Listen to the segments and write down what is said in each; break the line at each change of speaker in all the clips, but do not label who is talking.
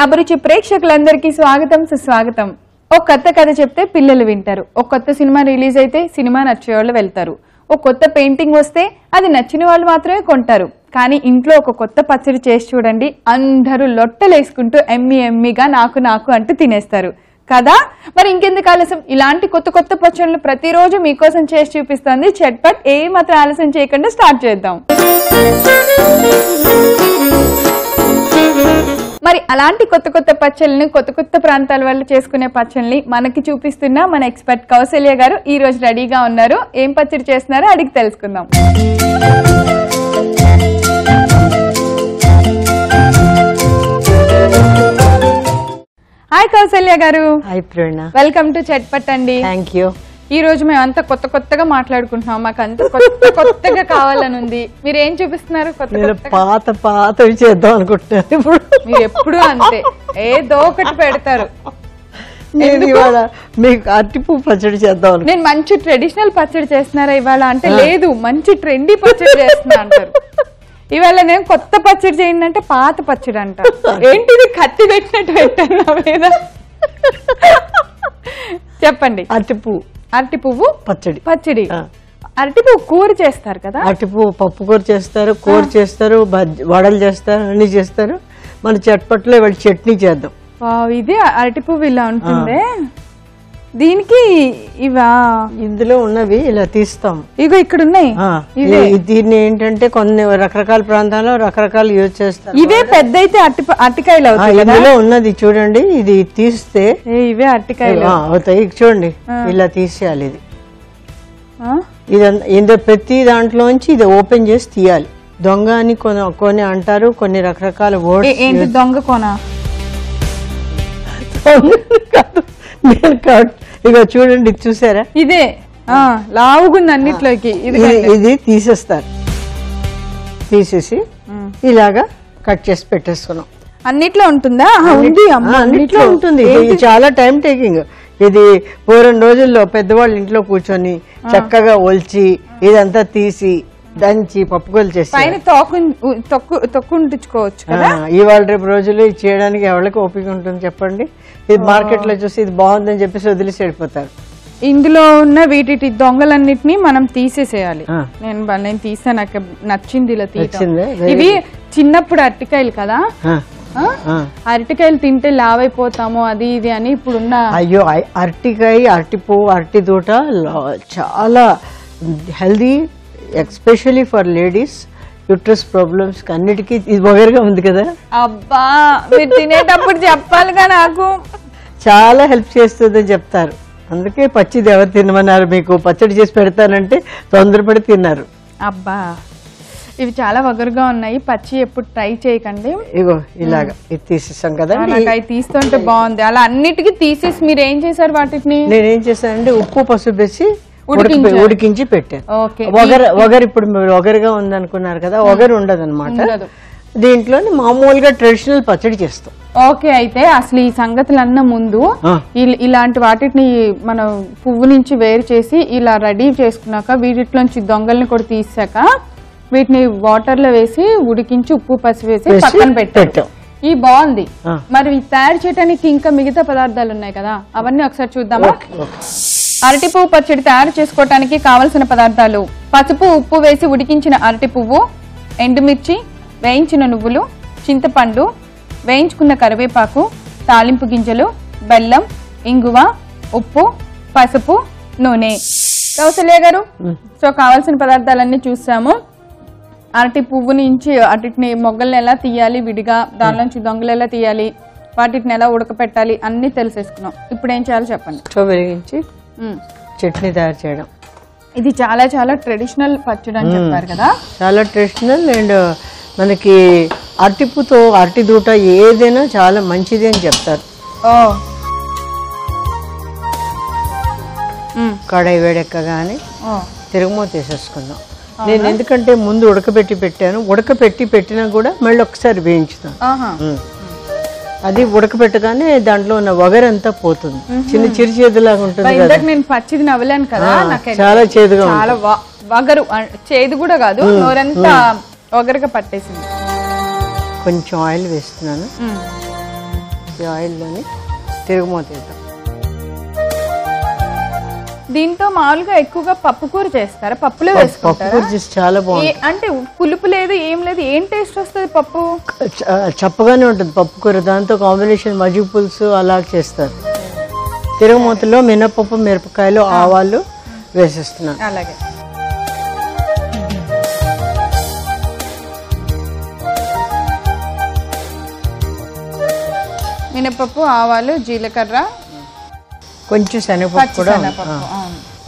అభిరుచి ప్రేక్షకులందరికీ స్వాగతం సుస్వాగతం. ఒక కొత్త కథ చెప్తే పిల్లలు వింటారు, ఒక కొత్త సినిమా రిలీజ్ అయితే సినిమా నచ్చే వాళ్ళు వెళ్తారు, ఒక కొత్త పెయింటింగ్ వస్తే అది నచ్చిన వాళ్ళు మాత్రమే కొంటారు. కానీ ఇంట్లో ఒక కొత్త పచ్చడి చేసి చూడండి, అందరూ లొట్టలేసుకుంటూ ఎమ్మిగా నాకు నాకు అంటూ తినేస్తారు కదా. మరి ఇంకెందుకు ఆలస్యం, ఇలాంటి కొత్త కొత్త పచ్చళ్ళు ప్రతిరోజు మీకోసం చేసి చూపిస్తుంది చట్పట్. ఏ మాత్రం ఆలస్యం చేయకుండా స్టార్ట్ చేద్దాం. మరి అలాంటి కొత్త కొత్త పచ్చళ్ళని కొత్త కొత్త ప్రాంతాల వాళ్ళు చేసుకునే పచ్చళ్ళని మనకి చూపిస్తున్న మన ఎక్స్పర్ట్ కౌసల్య గారు ఈ రోజు రెడీగా ఉన్నారు. ఏం పచ్చడి చేస్తున్నారో అడిగి తెలుసుకుందాం. హాయ్ కౌసల్య గారు.
Hi Prerana.
Welcome to Chatpat అండి.
Thank you.
ఈ రోజు మేము అంతా కొత్త కొత్తగా మాట్లాడుకుంటున్నాం, మాకు అంత కొత్తగా కావాలని ఉంది. మీరు ఏం చూపిస్తున్నారు?
పాతవి చేద్దాం అనుకుంటున్నాను. ఇప్పుడు
మీరు ఎప్పుడు అంతే ఏదో ఒకటి పెడతారు.
మీకు అరటిపూ పచ్చడి చేద్దాం.
నేను మంచి ట్రెడిషనల్ పచ్చడి చేస్తున్నారా ఇవాళ అంటే, లేదు మంచి ట్రెండీ పచ్చడి చేస్తున్నా అంటారు. ఇవాళ నేను కొత్త పచ్చడి చేయండి అంటే పాత పచ్చడి అంట. ఏంటిది కత్తి పెట్టినట్టు పెట్టాను నా మీద. చెప్పండి. అరటి పువ్వు పచ్చడి. అరటి పువ్వు కూర చేస్తారు కదా?
అరటి పువ్వు పప్పు కూర చేస్తారు, కూర చేస్తారు, వడలు చేస్తారు, అన్ని చేస్తారు. మన చట్పట్లో ఇవాళ చట్నీ చేద్దాం.
ఇది అరటి పువ్వు ఇలా ఉంటుంది. దీనికి ఇవా
ఇందులో ఉన్నవి ఇలా తీస్తాం.
ఇగో ఇక్కడ ఉన్నాయి.
దీన్ని ఏంటంటే కొన్ని రకరకాల ప్రాంతాల్లో రకరకాలు యూజ్ చేస్తారు.
ఇవే పెద్ద అయితే అరటికాయలు అవుతాయి.
ఇందులో ఉన్నది చూడండి, ఇది తీస్తే
ఇవే అరటికాయలు
అవుతాయి. చూడండి ఇలా తీసేయాలి. ఇది ప్రతి దాంట్లోంచి ఇది ఓపెన్ చేసి తీయాలి. దొంగ అని కొన్ని అంటారు, కొన్ని రకరకాల వర్డ్స్.
ఏంటి దొంగ కోన?
ఇక చూడండి, ఇది చూసారా?
ఇదే లావుగుంది అన్నిట్లోకి.
ఇది తీసేస్తారు. తీసేసి ఇలాగా కట్ చేసి పెట్టేసుకున్నాం.
అన్నిట్లో ఉంటుందా?
అన్నిట్లో ఉంటుంది. ఇది చాలా టైం టేకింగ్. ఇది 2 రోజుల్లో పెద్దవాళ్ళు ఇంట్లో కూర్చొని చక్కగా ఒలిచి ఇదంతా తీసి దంచి పప్పుకోలు చేసి
తొక్కుంటించుకోవచ్చు కదా.
ఇవాళ రేపు రోజుల్లో ఇది చేయడానికి ఎవరికి ఓపిక ఉంటుంది చెప్పండి? ఇది మార్కెట్ లో చూసి ఇది బాగుందని చెప్పేసి వదిలేసి వెళ్ళిపోతారు.
ఇందులో ఉన్న వీటి దొంగలన్నిటిని మనం తీసేసేయాలి. నేను తీసా, నాకు నచ్చింది ఇలా తీయటం. ఇవి చిన్నప్పుడు అరటికాయలు కదా, అరటికాయలు తింటే లావైపోతాము అది ఇది అని ఇప్పుడున్న.
అయ్యో, అరటికాయ, అరటిపువ్వు, అరటి దూట చాలా healthy, especially for ladies. Uterus problems అన్నిటికీ ఇది వగరుగా ఉంది కదా.
అబ్బా, మీరు తినేటప్పుడు చెప్పాలిగా, నాకు
చాలా హెల్ప్ చేస్తుందని చెప్తారు. అందుకే పచ్చిది ఎవరు తినమన్నారు? మీకు పచ్చడి చేసి పెడతానంటే తొందరపడి తిన్నారు.
అబ్బా, ఇవి చాలా వగరుగా ఉన్నాయి, పచ్చి ఎప్పుడు ట్రై చేయకండి.
ఇగో ఇలాగా ఇది తీసేసాం కదా.
నాకు అవి తీస్తుంటే బాగుంది. అలా అన్నిటికీ తీసేసి మీరు ఏం చేశారు? వాటిని నేనేం
చేశానంటే ఉప్పు పసుపు వేసి ఉడికించి పెట్టాను. వగరు ఇప్పుడు వగరుగా ఉంది అనుకున్నారు కదా, వగరు ఉండదు అనమాట. దీంట్లో మామూలుగా ట్రెడిషనల్ పచ్చడి చేస్తాం.
ఓకే, అయితే అసలు ఈ సంగతులన్న ముందు ఇలాంటి వాటిని మనం పువ్వు నుంచి వేరు చేసి ఇలా రెడీ చేసుకున్నాక వీటిలోంచి దొంగల్ని కూడా తీసాక వీటిని వాటర్ లో వేసి ఉడికించి ఉప్పు పసుపు వేసి పక్కన పెట్టాం. ఈ బాగుంది. మరి తయారు చేయడానికి ఇంకా మిగతా పదార్థాలు ఉన్నాయి కదా, అవన్నీ ఒకసారి చూద్దామా? అరటి పువ్వు పచ్చడి తయారు చేసుకోవటానికి కావలసిన పదార్థాలు: పసుపు ఉప్పు వేసి ఉడికించిన అరటి పువ్వు, ఎండుమిర్చి, వేయించిన నువ్వులు, చింతపండు, వేయించుకున్న కరివేపాకు, తాలింపు గింజలు, బెల్లం, ఇంగువ, ఉప్పు, పసుపు, నూనె. కౌసల్య గారు, సో కావాల్సిన పదార్థాలన్నీ చూసాము. అరటి పువ్వు నుంచి అరటిని మొగ్గల్ని ఎలా తీయాలి విడిగా, దాని నుంచి దొంగలు ఎలా తీయాలి, వాటిని ఎలా ఉడకపెట్టాలి అన్ని తెలిసేసుకున్నాం. ఇప్పుడు ఏం చేయాలో చెప్పండి.
స్టవ్ వెలిగించి చట్నీ తయారు చేయడం.
ఇది చాలా చాలా ట్రెడిషనల్ పచ్చడి అని చెప్పారు కదా. చాలా
ట్రెడిషనల్. అండ్ మనకి అరటిపుతో అరటి దూట ఏదైనా చాలా మంచిది అని చెప్తారు. కడాయి వేడెక్కగానే తిరుగుమూత వేసేసుకుందాం. నేను ఎందుకంటే ముందు ఉడకబెట్టి పెట్టాను, పెట్టినా కూడా మళ్ళీ ఒకసారి వేయించుతాను. అది ఉడకబెట్టగానే దాంట్లో ఉన్న వగరంతా పోతుంది, చిన్న చిరుచేదులాగా ఉంటుంది.
నేను పచ్చిది నవ్వలేను కదా,
చాలా చేదుగా,
చాలా వగరు, చేదు కూడా కాదు, నోరంతా వగరుగా పట్టేసింది.
కొంచెం ఆయిల్ వేస్తున్నాను. ఈ ఆయిల్లోని తిరుగుమూత వేద్దాం.
దీంతో మామూలుగా ఎక్కువగా పప్పు కూర చేస్తారా? పప్పులో
పప్పు
వేసుకుంటారా?
కూర చేసి చాలా బాగుంటుంది.
అంటే పులుపు లేదు, ఏం లేదు, ఏం టేస్ట్ వస్తుంది పప్పు?
చప్పగానే ఉంటుంది పప్పు కూర. దాంతో కాంబినేషన్ మజ్జిగ పులుసు అలా చేస్తారు. తిరుగుమూతలో మినపప్పు, మిరపకాయలు, ఆవాలు వేసేస్తున్నాను.
అలాగే మినపప్పు, ఆవాలు, జీలకర్ర, కొంచెం
శనగపప్పు కూడా.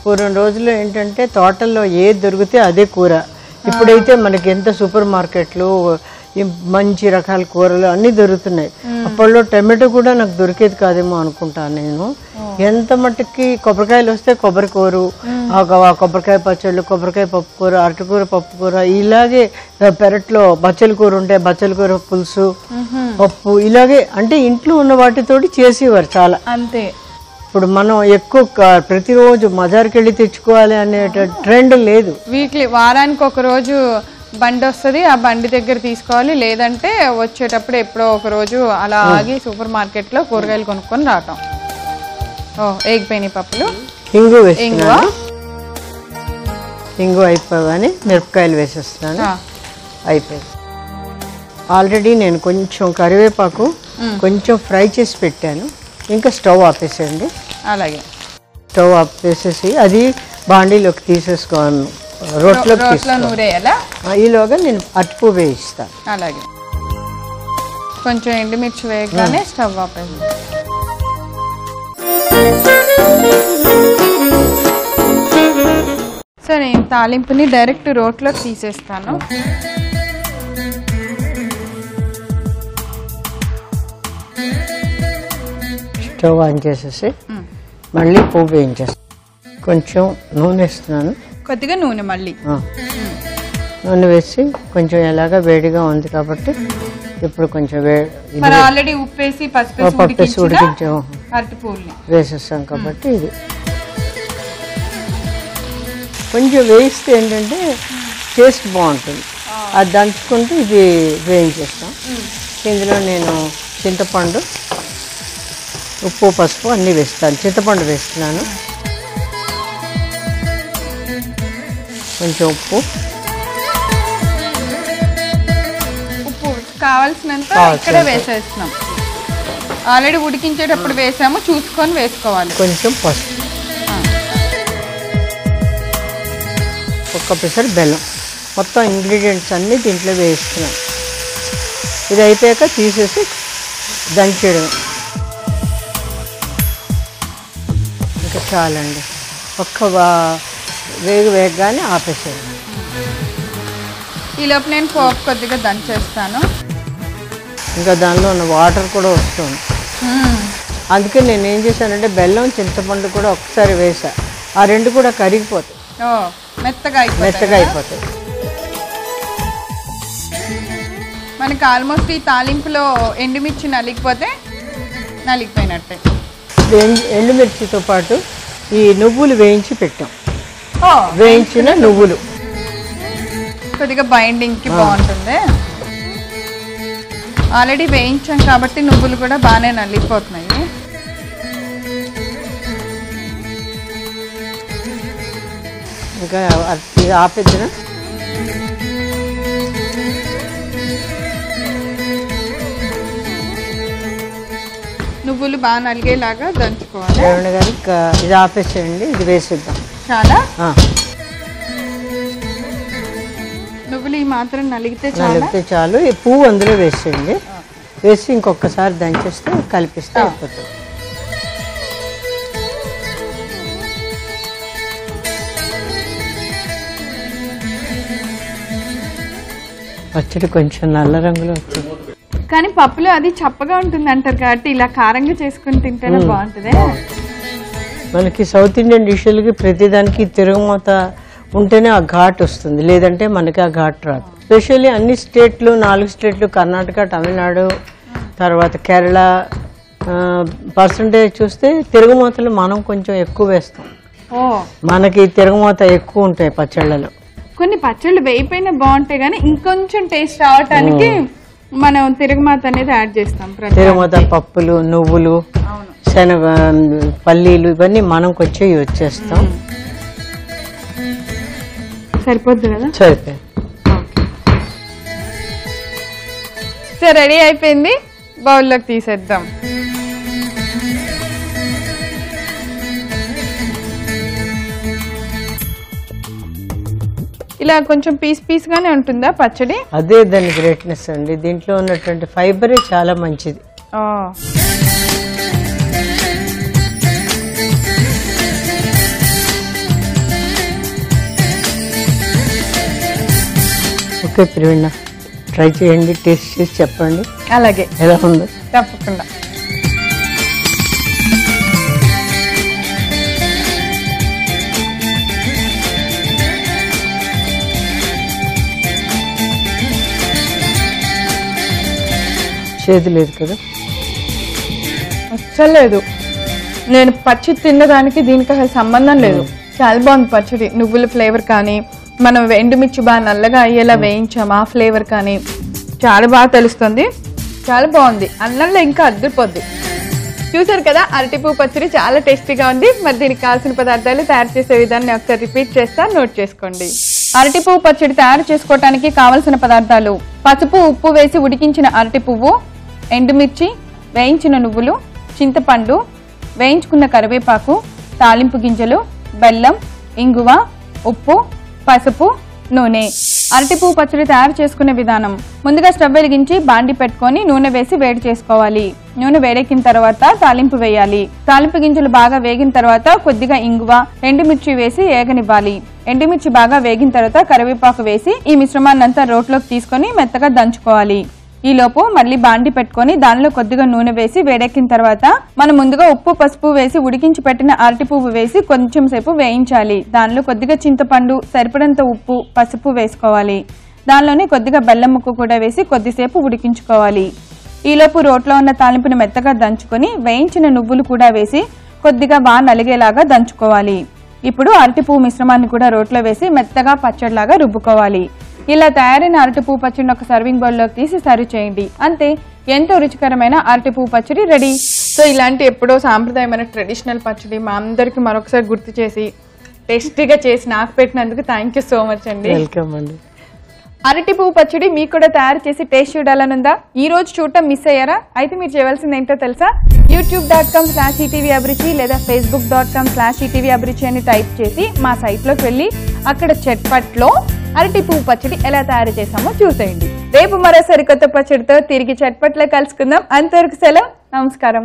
పూర్వం రోజుల్లో ఏంటంటే తోటల్లో ఏది దొరికితే అదే కూర. ఇప్పుడైతే మనకి ఎంత సూపర్ మార్కెట్లు మంచి రకాల కూరలు అన్ని దొరుకుతున్నాయి. అప్పట్లో టమాటో కూడా నాకు దొరికేది కాదేమో అనుకుంటాను నేను. ఎంత మట్టుకి కొబ్బరికాయలు వస్తే కొబ్బరి కూర, కొబ్బరికాయ పచ్చళ్ళు, కొబ్బరికాయ పప్పు కూర, అరటికూర పప్పు కూర, ఇలాగే పెరట్లో బచ్చల కూర ఉంటే బచ్చల కూర పులుసు, పప్పు, ఇలాగే అంటే ఇంట్లో ఉన్న వాటితోటి చేసేవారు చాలా.
అంతే.
ఇప్పుడు మనం ఎక్కువ ప్రతిరోజు మజార్కి వెళ్ళి తెచ్చుకోవాలి అనే ట్రెండ్ లేదు.
వీక్లీ వారానికి ఒక రోజు బండి వస్తుంది, ఆ బండి దగ్గర తీసుకోవాలి. లేదంటే వచ్చేటప్పుడు ఎప్పుడో ఒక రోజు అలా ఆగి సూపర్ మార్కెట్ లో కూరగాయలు కొనుక్కొని రావటం. ఎగిపోయినాయి పప్పులు.
ఇంగు అయిపోగానే మిరపకాయలు వేసేస్తున్నాను. అయిపోయింది. ఆల్రెడీ నేను కొంచెం కరివేపాకు కొంచెం ఫ్రై చేసి పెట్టాను. ఇంకా స్టవ్ ఆపేసేయండి.
అలాగే
స్టవ్ ఆపేసేసి అది బాండీలోకి తీసేసుకోను, రోట్లోకి
నూరేయాలా?
ఈలోగా నేను అటుపు వేయిస్తాను.
అలాగే కొంచెం ఎండుమిర్చి వేయగానే స్టవ్ ఆపేసి. సో నేను తాలింపుని డైరెక్ట్ రోట్లోకి తీసేస్తాను.
స్టవ్ ఆన్ చేసేసి మళ్ళీ పోపు వేయించేస్తాను. కొంచెం నూనె వేస్తున్నాను.
కొద్దిగా నూనె మళ్ళీ
నూనె వేసి కొంచెం ఎలాగా వేడిగా ఉంది కాబట్టి ఇప్పుడు కొంచెం
ఆల్రెడీ ఉప్పేసి పసుపేసి
ఉడికించాం
అరటిపూలని
వేసేస్తాం కాబట్టి ఇది కొంచెం వేయిస్తే ఏంటంటే టేస్ట్ బాగుంటుంది. అది దంచుకుంటూ ఇది వేయించేస్తాం. ఇందులో నేను చింతపండు, ఉప్పు, పసుపు అన్నీ వేస్తాను. చింతపండు వేస్తున్నాను, కొంచెం ఉప్పు
కావాల్సినంత ఇక్కడే వేసేస్తున్నాం. ఆల్రెడీ ఉడికించేటప్పుడు వేసాము, చూసుకొని వేసుకోవాలి.
కొంచెం పసుపు, ఒక్క పిసరు బెల్లం, మొత్తం ఇంగ్రీడియంట్స్ అన్నీ దీంట్లో వేస్తున్నాం. ఇది అయిపోయాక తీసేసి దంచేయడం. ఇంకా చాలండి. ఒక్క వేగగానే ఆపేసేయండి.
ఈలోపు నేను పోపు కొద్దిగా దంచేస్తాను.
ఇంకా దానిలో ఉన్న వాటర్ కూడా వస్తుంది. అందుకే నేను ఏం చేశానంటే బెల్లం, చింతపండు కూడా ఒకసారి వేసా. ఆ రెండు కూడా కరిగిపోతాయి,
మెత్తగా
అయిపోతాయి.
మనకి ఆల్మోస్ట్ ఈ తాలింపులో ఎండుమిర్చి నలిగిపోయినట్టే.
ఎండుమిర్చితో పాటు ఈ నువ్వులు వేయించి పెట్టాం. వేయించిన నువ్వులు
కొద్దిగా బైండింగ్కి బాగుంటుంది. ఆల్రెడీ వేయించాం కాబట్టి నువ్వులు కూడా బాగానే నలిగిపోతున్నాయి.
ఇంకా ఇది ఆపేద్దిన.
నువ్వులు బాగా నలిగేలాగా దంచుకోవాలి.
గారు ఇది ఆపేసేయండి, ఇది వేసేద్దాం.
చాలా నువ్వులు ఈ మాత్రం నలిగితే
చాలు. ఈ పువ్వు అందులో వేసేయండి. వేసి ఇంకొకసారి దంచేస్తే కలిపిస్తే అయిపోతుంది. పచ్చడి కొంచెం నల్ల రంగులో వచ్చింది.
కానీ పప్పులో అది చప్పగా ఉంటుంది అంటారు కాబట్టి ఇలా కారంగా చేసుకుని తింటేనే బాగుంటుంది.
మనకి సౌత్ ఇండియన్ డిష్లకి ప్రతిదానికి తిరుగుమూత ఉంటేనే ఆ ఘాట్ వస్తుంది, లేదంటే మనకి ఆ ఘాట్ రాదు. స్పెషల్లీ అన్ని స్టేట్లు, 4 స్టేట్లు, కర్ణాటక, తమిళనాడు, తర్వాత కేరళ పర్సంటేజ్ చూస్తే తిరుగుమూతలు మనం కొంచెం ఎక్కువ వేస్తాం. మనకి తిరుగుమూత ఎక్కువ ఉంటాయి పచ్చళ్ళలో.
కొన్ని పచ్చళ్ళు వేయిపోయినా బాగుంటాయి కానీ ఇంకొంచెం టేస్ట్ రావటానికి మనం తిరగమాత అనేది యాడ్ చేస్తాం.
తిరగమాత, పప్పులు, నువ్వులు, శనగ, పల్లీలు ఇవన్నీ మనం కొంచెం యూజ్ చేస్తాం.
సరిపోద్ది కదా?
సరిపోయి.
సో రెడీ అయిపోయింది, బౌల్లోకి తీసేద్దాం. ఇలా కొంచెం పీస్ గానే ఉంటుందా పచ్చడి?
అదే దాని గ్రేట్నెస్ అండి. దీంట్లో ఉన్నటువంటి ఫైబరే చాలా మంచిది. ఓకే ప్రవీణ, ట్రై చేయండి, టేస్ట్ చేసి చెప్పండి.
అలాగే,
ఎలా ఉందో.
తప్పకుండా.
చేదు లేదు కదా?
అస్సలేదు. నేను పచ్చి తినడానికి దీనికి అసలు సంబంధం లేదు. చాలా బాగుంది పచ్చడి. నువ్వుల ఫ్లేవర్ కానీ, మనం ఎండుమిర్చి బాగా నల్లగా అయ్యేలా వేయించాము ఆ ఫ్లేవర్ కానీ చాలా బాగా తెలుస్తుంది. చాలా బాగుంది. అన్నంలో ఇంకా అద్దరిపోద్ది. చూసారు కదా, అరటిపువ్వు పచ్చడి చాలా టేస్టీగా ఉంది. మరి దీనికి కావాల్సిన పదార్థాలు, తయారు చేసే విధాన్ని ఒకసారి రిపీట్ చేస్తా, నోట్ చేసుకోండి. అరటిపువ్వు పచ్చడి తయారు చేసుకోవడానికి కావలసిన పదార్థాలు: పసుపు, ఉప్పు వేసి ఉడికించిన అరటి పువ్వు, ఎండుమిర్చి, వేయించిన నువ్వులు, చింతపండు, వేయించుకున్న కరివేపాకు, తాలింపు గింజలు, బెల్లం, ఇంగువ, ఉప్పు, పసుపు, నూనె. అరటిపువ్వు పచ్చడి తయారు చేసుకునే విధానం: ముందుగా స్టవ్ వెలిగించి బాండి పెట్టుకొని నూనె వేసి వేడి చేసుకోవాలి. నూనె వేడెక్కిన తర్వాత తాలింపు వేయాలి. తాలింపు గింజలు బాగా వేగిన తర్వాత కొద్దిగా ఇంగువ, ఎండుమిర్చి వేసి ఏగనివ్వాలి. ఎండుమిర్చి బాగా వేగిన తర్వాత కరివేపాకు వేసి ఈ మిశ్రమాన్నంతా రోట్లోకి తీసుకొని మెత్తగా దంచుకోవాలి. ఈలోపు మళ్ళీ బాండి పెట్టుకొని దానిలో కొద్దిగా నూనె వేసి వేడెక్కిన తర్వాత మనం ముందుగా ఉప్పు, పసుపు వేసి ఉడికించి పెట్టిన అరటి పువ్వు వేసి కొంచెం సేపు వేయించాలి. దానిలో కొద్దిగా చింతపండు, సరిపడంత ఉప్పు, పసుపు వేసుకోవాలి. దానిలోనే కొద్దిగా బెల్లం ముక్క కూడా వేసి కొద్దిసేపు ఉడికించుకోవాలి. ఈలోపు రోట్లో ఉన్న తాలింపుని మెత్తగా దంచుకొని వేయించిన నువ్వులు కూడా వేసి కొద్దిగా బాగా నలిగేలాగా దంచుకోవాలి. ఇప్పుడు అరటి పువ్వు మిశ్రమాన్ని కూడా రోట్లో వేసి మెత్తగా పచ్చడిలాగా రుబ్బుకోవాలి. ఇలా తయారైన అరటి పువ్వు పచ్చడిని ఒక సర్వింగ్ బౌల్లోకి తీసి సర్వ్ చేయండి. అంతే, ఎంతో రుచికరమైన అరటి పువ్వు పచ్చడి రెడీ. సో ఇలాంటి ఎప్పుడో సాంప్రదాయమైన ట్రెడిషనల్ పచ్చడి మా అందరికి మరొకసారి గుర్తు చేసి టేస్టీగా చేసి నాకు పెట్టినందుకు థ్యాంక్ యూ సో మచ్ అండి.
వెల్కమ్ అండి.
అరటి పువ్వు పచ్చడి మీకు కూడా తయారు చేసి టేస్ట్ చూడాలనుందా? ఈ రోజు చూడటం మిస్ అయ్యారా? అయితే మీరు చేయవలసింది ఏంటో తెలుసా? youtube.com/etvabruchi లేదా facebook.com/etvabruchi అని టైప్ చేసి మా సైట్లోకి వెళ్ళి అక్కడ చట్పట్లో అరటి పువ్వు పచ్చడి ఎలా తయారు చేసామో చూసేయండి. రేపు మరోసారి కొత్త పచ్చడితో తిరిగి చట్పట్లో కలుసుకుందాం. అంతవరకు సెలవు, నమస్కారం.